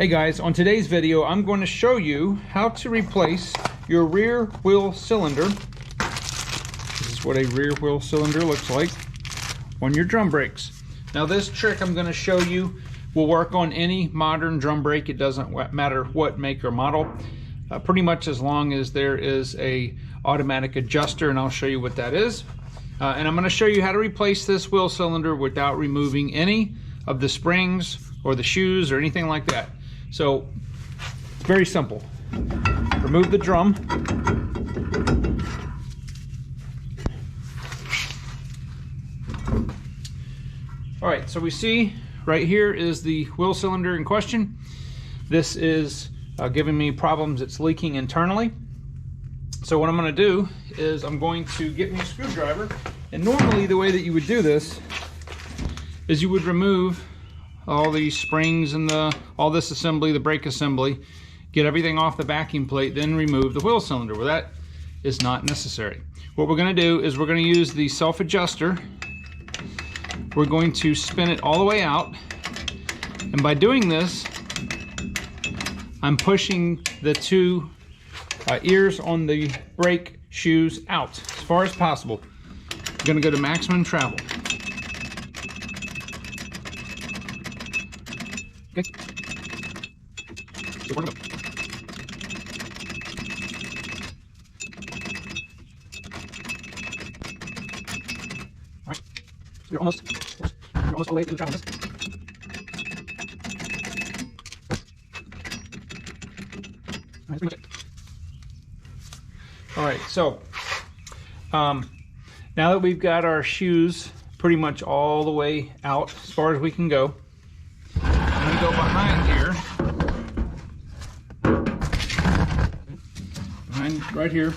Hey guys, on today's video I'm going to show you how to replace your rear wheel cylinder. This is what a rear wheel cylinder looks like on your drum brakes. Now this trick I'm going to show you will work on any modern drum brake. It doesn't matter what make or model, pretty much as long as there is a automatic adjuster, and I'll show you what that is. And I'm going to show you how to replace this wheel cylinder without removing any of the springs or the shoes or anything like that. So, very simple. Remove the drum. All right, so we see right here is the wheel cylinder in question. This is giving me problems. It's leaking internally. So what I'm going to do is I'm going to get me a screwdriver, and normally the way that you would do this is you would remove all these springs and all this assembly, the brake assembly, get everything off the backing plate, then remove the wheel cylinder. Well, that is not necessary. What we're going to do is we're going to use the self-adjuster. We're going to spin it all the way out, and by doing this I'm pushing the two ears on the brake shoes out as far as possible. I'm going to go to maximum travel. Okay. So we're gonna go. All right. So you're almost away to the travel. All right, that's pretty much it. All right, so now that we've got our shoes pretty much all the way out as far as we can go, I'm going to go behind here, right here,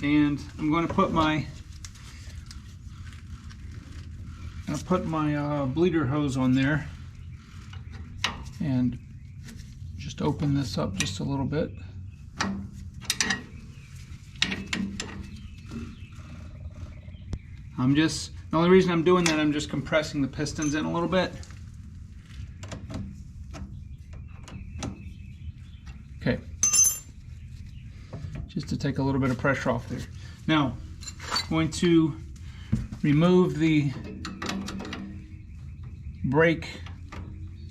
and I'm going to put my bleeder hose on there and just open this up just a little bit. The only reason I'm doing that, I'm just compressing the pistons in a little bit. Okay, just to take a little bit of pressure off there. Now, I'm going to remove the brake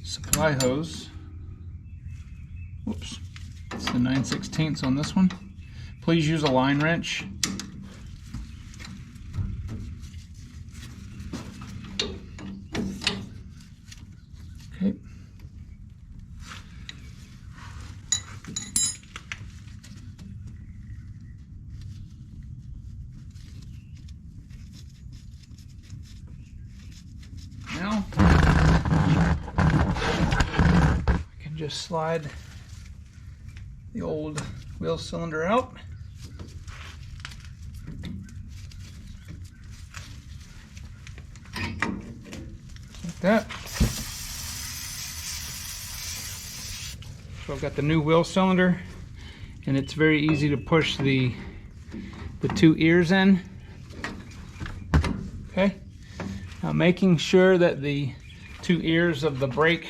supply hose. Whoops, it's the 9/16 on this one. Please use a line wrench. Okay. Now I can just slide the old wheel cylinder out. Like that. So I've got the new wheel cylinder, and it's very easy to push the two ears in. Okay. Now making sure that the two ears of the brake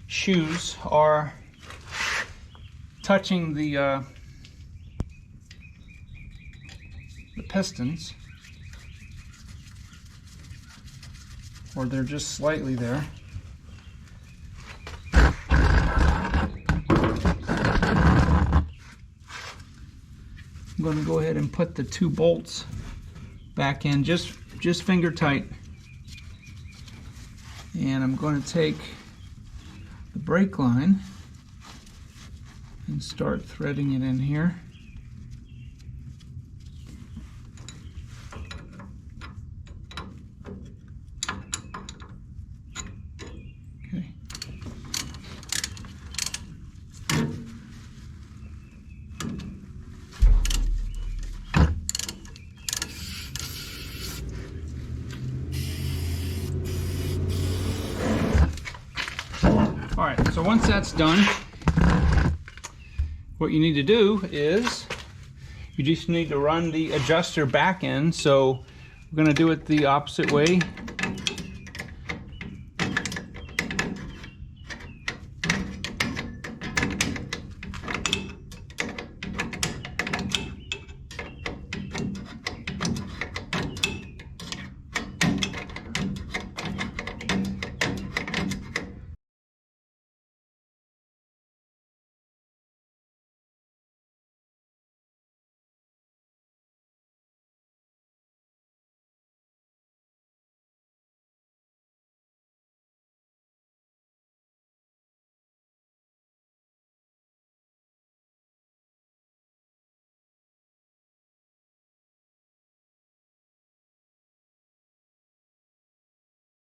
shoes are touching the pistons, or they're just slightly there. I'm going to go ahead and put the two bolts back in just finger tight, and I'm going to take the brake line and start threading it in here. Okay. All right, so once that's done, what you need to do is you just need to run the adjuster back in. So we're going to do it the opposite way.